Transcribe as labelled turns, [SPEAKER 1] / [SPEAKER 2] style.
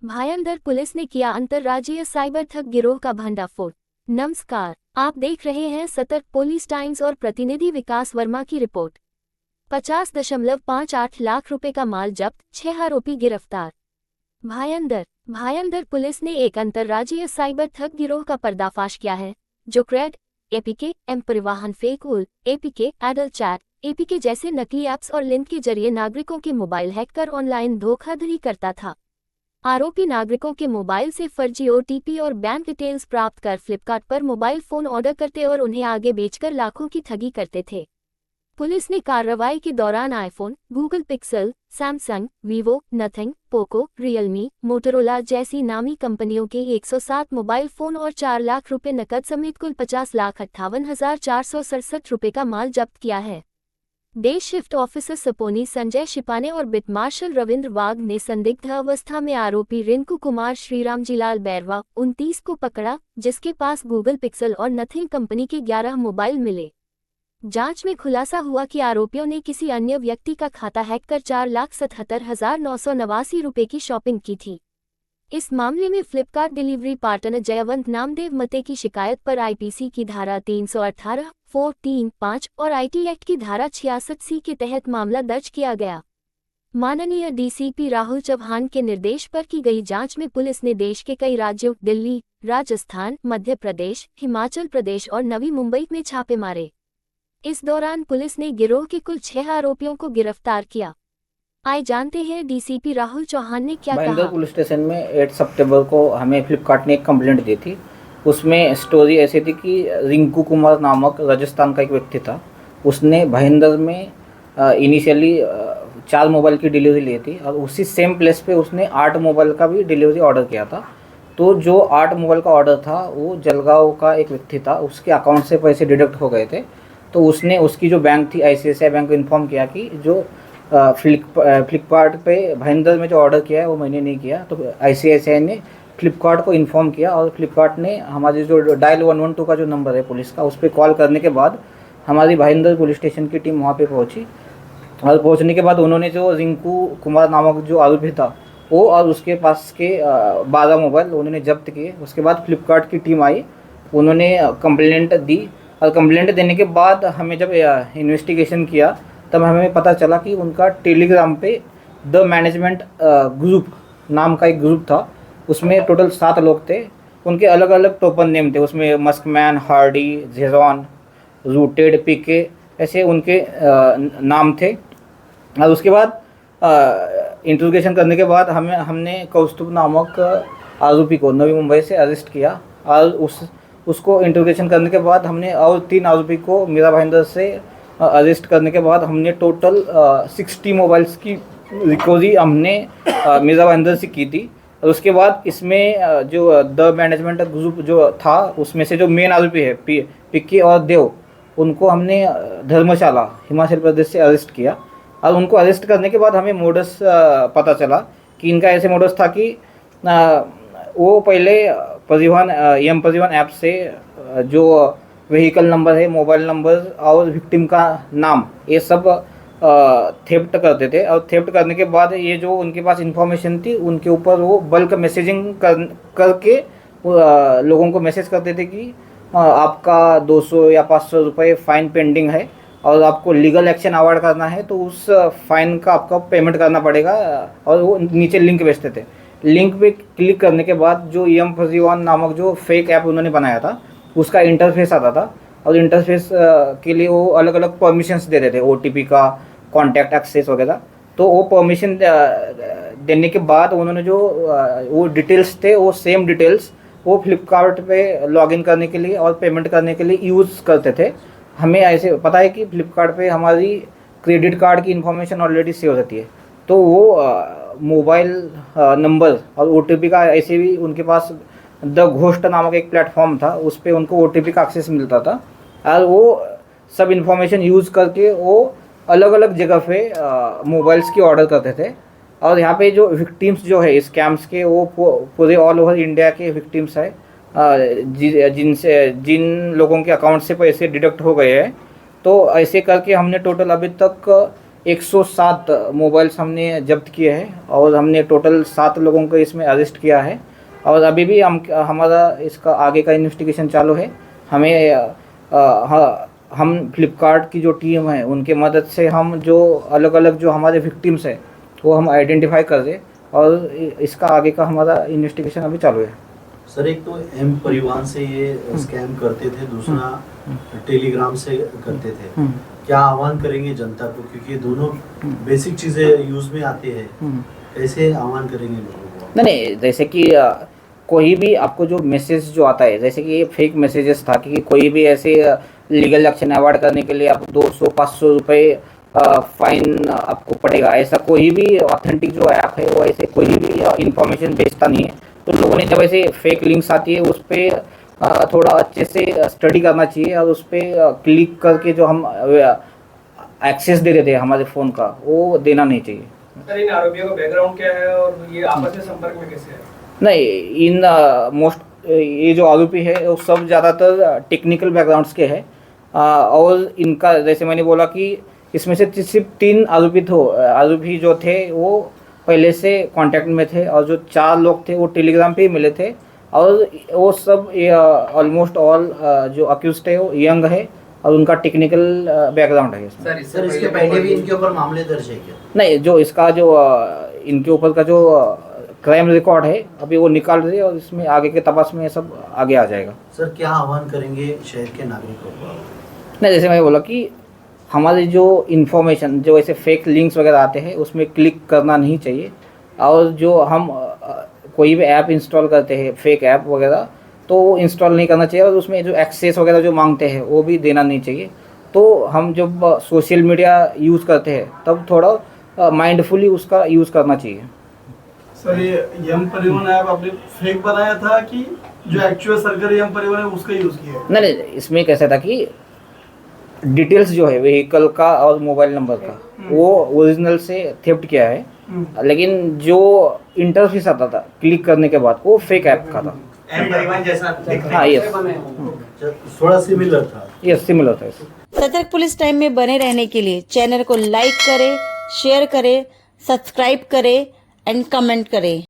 [SPEAKER 1] Bhayandar police ने किया अंतर्राज्यीय साइबर ठग गिरोह का भंडाफोड़। नमस्कार, आप देख रहे हैं सतर्क पुलिस टाइम्स और प्रतिनिधि विकास वर्मा की रिपोर्ट। 50.58 लाख रुपए का माल जब्त, 6 आरोपी गिरफ्तार। भायंदर पुलिस ने एक अंतर्राज्यीय साइबर ठग गिरोह का पर्दाफाश किया है, जो क्रेड, एपीके, एम परिवहन, फेकउल, एपीके, एडल चैट, एपीके जैसे नकली ऐप्स और लिंक के जरिए नागरिकों के मोबाइल हैक कर ऑनलाइन धोखाधड़ी करता था। आरोपी नागरिकों के मोबाइल से फर्जी ओटीपी और बैंक डिटेल्स प्राप्त कर फ्लिपकार्ट पर मोबाइल फोन ऑर्डर करते और उन्हें आगे बेचकर लाखों की ठगी करते थे। पुलिस ने कार्रवाई के दौरान iPhone, Google pixel, Samsung, Vivo, nothing, Poco, Realme, Motorola जैसी नामी कंपनियों के 107 मोबाइल फोन और 4 लाख रुपए नकद समेत कुल 50,58,467 रुपए का माल जब्त किया है। डे शिफ्ट ऑफिसर सपोनी संजय शिपाने और बिट मार्शल रविंद्र वाघ ने संदिग्ध अवस्था में आरोपी रिंकू कुमार श्रीरामजीलाल बैरवा 29 को पकड़ा, जिसके पास गूगल पिक्सल और नथिंग कंपनी के 11 मोबाइल मिले। जांच में खुलासा हुआ कि आरोपियों ने किसी अन्य व्यक्ति का खाता हैक कर 4,77,989 रुपए की शॉपिंग की थी। इस मामले में फ्लिपकार्ट डिलीवरी पार्टनर जयवंत नामदेव मते की शिकायत पर आईपीसी की धारा 318, 435 और आईटी एक्ट की धारा 66C के तहत मामला दर्ज किया गया। माननीय डीसीपी राहुल चौहान के निर्देश पर की गई जांच में पुलिस ने देश के कई राज्यों दिल्ली, राजस्थान, मध्य प्रदेश, हिमाचल प्रदेश और नवी मुंबई में छापे मारे। इस दौरान पुलिस ने गिरोह के कुल 6 आरोपियों को गिरफ्तार किया। आइए जानते हैं डीसीपी राहुल चौहान ने क्या
[SPEAKER 2] भाईंदर
[SPEAKER 1] कहा।
[SPEAKER 2] पुलिस स्टेशन में 8 सितंबर को हमें फ्लिपकार्ट ने एक कंप्लेंट दी थी। उसमें स्टोरी ऐसी थी कि रिंकू कुमार नामक राजस्थान का एक व्यक्ति था। उसने भाईंदर में इनिशियली 4 मोबाइल की डिलीवरी ली थी और उसी सेम प्लेस पे उसने 8 मोबाइल का भी डिलीवरी ऑर्डर किया था। तो जो 8 मोबाइल का ऑर्डर था वो जलगांव का एक व्यक्ति था, उसके अकाउंट से पैसे डिडक्ट हो गए थे। तो उसने उसकी जो बैंक थी आईसीआईसीआई बैंक को इन्फॉर्म किया कि जो फ्लिपकार्ट पे भाईंदर में जो ऑर्डर किया है वो मैंने नहीं किया। तो आईसीआईसीआई ने फ्लिपकार्ट को इन्फॉर्म किया और फ्लिपकार्ट ने हमारी जो डायल 112 का जो नंबर है पुलिस का, उस पर कॉल करने के बाद हमारी भाईंदर पुलिस स्टेशन की टीम वहाँ पे पहुँची। और पहुँचने के बाद उन्होंने जो रिंकू कुमार नामक जो आरोपी था वो और उसके पास के 12 मोबाइल उन्होंने जब्त किए। उसके बाद फ्लिपकार्ट की टीम आई, उन्होंने कंप्लेंट दी और कंप्लेंट देने के बाद हमें जब इन्वेस्टिगेशन किया तब हमें पता चला कि उनका टेलीग्राम पे द मैनेजमेंट ग्रुप नाम का एक ग्रुप था। उसमें टोटल 7 लोग थे। उनके अलग अलग टोपन नेम थे, उसमें मस्कमैन, हार्डी, जेरॉन, रूटेड, पीके ऐसे उनके नाम थे। और उसके बाद इंट्रोगेशन करने के बाद हमने कौस्तुभ नामक आरोपी को नवी मुंबई से अरेस्ट किया और उसको इंट्रोगेशन करने के बाद हमने और 3 आरोपी को मीरा भाईंदर से अरेस्ट करने के बाद हमने टोटल 60 मोबाइल्स की रिकवरी हमने मीरा भाईंदर से की थी। और उसके बाद इसमें जो द मैनेजमेंट ग्रुप जो था उसमें से जो मेन आरोपी है पिक्की और देव, उनको हमने धर्मशाला हिमाचल प्रदेश से अरेस्ट किया। और उनको अरेस्ट करने के बाद हमें मोडस पता चला कि इनका ऐसे मोडस था कि वो पहले एम परिवहन ऐप से जो व्हीकल नंबर है, मोबाइल नंबर और विक्टिम का नाम, ये सब थेफ्ट करते थे। और थेफ्ट करने के बाद ये जो उनके पास इंफॉर्मेशन थी उनके ऊपर वो बल्क मैसेजिंग करके लोगों को मैसेज करते थे कि आपका 200 या 500 रुपये फ़ाइन पेंडिंग है और आपको लीगल एक्शन अवॉइड करना है तो उस फाइन का आपका पेमेंट करना पड़ेगा। और वो नीचे लिंक भेजते थे। लिंक पे क्लिक करने के बाद जो एम परिवहन नामक जो फेक ऐप उन्होंने बनाया था उसका इंटरफेस आता था और इंटरफेस के लिए वो अलग अलग परमिशंस देते थे, ओटीपी का, कॉन्टैक्ट एक्सेस वगैरह। तो वो परमिशन देने के बाद उन्होंने जो वो डिटेल्स थे वो सेम डिटेल्स वो फ्लिपकार्ट पे लॉगिन करने के लिए और पेमेंट करने के लिए यूज़ करते थे। हमें ऐसे पता है कि फ्लिपकार्ट पे हमारी क्रेडिट कार्ड की इन्फॉर्मेशन ऑलरेडी सेव रहती है, तो वो मोबाइल नंबर और ओटीपी का ऐसे भी उनके पास द घोस्ट नामक एक प्लेटफॉर्म था, उस पर उनको ओटीपी का एक्सेस मिलता था। और वो सब इन्फॉर्मेशन यूज़ करके वो अलग अलग जगह पे मोबाइल्स की ऑर्डर करते थे। और यहाँ पे जो विक्टिम्स जो है स्कैम्स के वो पूरे ऑल ओवर इंडिया के विक्टिम्स है, जिन लोगों के अकाउंट से पैसे डिडक्ट हो गए हैं। तो ऐसे करके हमने टोटल अभी तक 107 मोबाइल्स हमने जब्त किए हैं और हमने टोटल 7 लोगों को इसमें अरेस्ट किया है और अभी भी हमारा इसका आगे का इन्वेस्टिगेशन चालू है। हम फ्लिपकार्ट की जो टीम है उनके मदद से हम जो अलग अलग जो हमारे विक्टिम्स है वो हम आइडेंटिफाई कर रहे और इसका आगे का हमारा इन्वेस्टिगेशन अभी चालू है।
[SPEAKER 3] सर, एक तो एम परिवहन से ये स्कैम करते थे, दूसरा टेलीग्राम से करते थे। क्या आह्वान करेंगे जनता को, क्योंकि दोनों बेसिक चीजें यूज में आती है, कैसे आह्वान करेंगे लोगों को?
[SPEAKER 2] नहीं, जैसे कि कोई भी आपको जो मैसेज जो आता है, जैसे कि ये फेक मैसेजेस था कि कोई भी ऐसे लीगल एक्शन अवॉइड करने के लिए आप 200-500 रुपये फाइन आपको पड़ेगा, ऐसा कोई भी ऑथेंटिक जो ऐप है वो ऐसे कोई भी इंफॉर्मेशन भेजता नहीं है। तो लोगों ने जब ऐसे फेक लिंक्स आती है उस पर थोड़ा अच्छे से स्टडी करना चाहिए और उस पर क्लिक करके जो हम एक्सेस दे देते हैं हमारे फ़ोन का, वो देना नहीं चाहिए।
[SPEAKER 4] सर, इन आरोपियों का बैकग्राउंड क्या है और ये आपस में संपर्क में कैसे है?
[SPEAKER 2] नहीं, ये जो आरोपी है वो सब ज़्यादातर टेक्निकल बैकग्राउंड्स के हैं और इनका जैसे मैंने बोला कि इसमें से सिर्फ 3 आरोपी जो थे वो पहले से कांटेक्ट में थे और जो 4 लोग थे वो टेलीग्राम पे ही मिले थे और वो सब ऑलमोस्ट ऑल जो अक्यूज्ड है वो यंग है और उनका टेक्निकल बैकग्राउंड है इसमें।
[SPEAKER 3] सर, इसके पहले भी इनके ऊपर मामले दर्ज है क्या?
[SPEAKER 2] नहीं, जो इसका जो इनके ऊपर का जो क्राइम रिकॉर्ड है अभी वो निकाल रहे हैं और इसमें आगे के तपास में सब आगे आ जाएगा।
[SPEAKER 3] सर, क्या आह्वान करेंगे शहर के नागरिकों को?
[SPEAKER 2] नहीं, जैसे मैं बोला कि हमारी जो इन्फॉर्मेशन जो ऐसे फेक लिंक्स वगैरह आते हैं उसमें क्लिक करना नहीं चाहिए और जो हम कोई भी ऐप इंस्टॉल करते हैं फेक ऐप वगैरह तो इंस्टॉल नहीं करना चाहिए और उसमें जो एक्सेस वगैरह जो मांगते हैं वो भी देना नहीं चाहिए। तो हम जब सोशल मीडिया यूज़ करते हैं तब थोड़ा माइंडफुली उसका यूज़ करना चाहिए।
[SPEAKER 5] सर, ये यम परिवहन ऐप आपने फेक बनाया था कि जो एक्चुअल सरकारी यम परिवहन है उसका यूज़ किया?
[SPEAKER 2] नहीं, इसमें कैसा था कि डिटेल्स जो है व्हीकल का और मोबाइल नंबर का वो ओरिजिनल से थेफ्ट किया है, लेकिन जो इंटरफेस आता था क्लिक करने के बाद वो फेक ऐप का था।
[SPEAKER 4] परिवहन जैसा
[SPEAKER 2] हाँ, यस,
[SPEAKER 3] थोड़ा सिमिलर था।
[SPEAKER 2] यस, सिमिलर था।
[SPEAKER 6] सतर्क पुलिस टाइम में बने रहने के लिए चैनल को लाइक करें, शेयर करें, सब्सक्राइब करें एंड कमेंट करें।